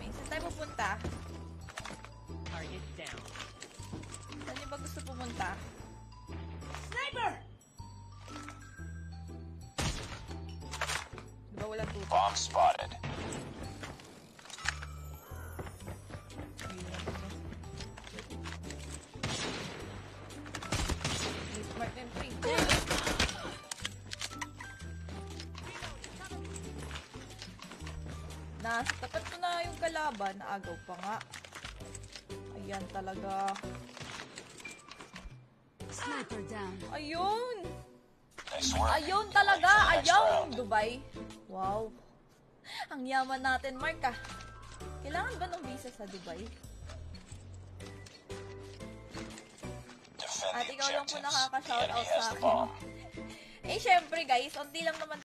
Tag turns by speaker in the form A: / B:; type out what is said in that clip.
A: kami. Saan tayo pupunta?
B: Target down.
A: Saan niyo ba gusto pumunta?
C: Sniper!
A: Diba walang tutok?
D: Bomb spotted.
A: Smart and free. Nasa tapat ko na yung kalaban. Agaw pa nga. Ayan talaga.
C: Sniper down.
A: Ayun!
D: Nice work.
A: Ayun talaga!
D: Ready for the next
A: Ayun!
D: round.
A: Dubai. Wow. Ang yaman natin, Mark ah. Kailangan ba ng visa sa Dubai?
D: Defend
A: At
D: the
A: ikaw lang po
D: objectives. The
A: nakaka-shoutout
D: enemy
A: sa
D: has the
A: akin.
D: bomb.
A: Eh, syempre guys, unti lang naman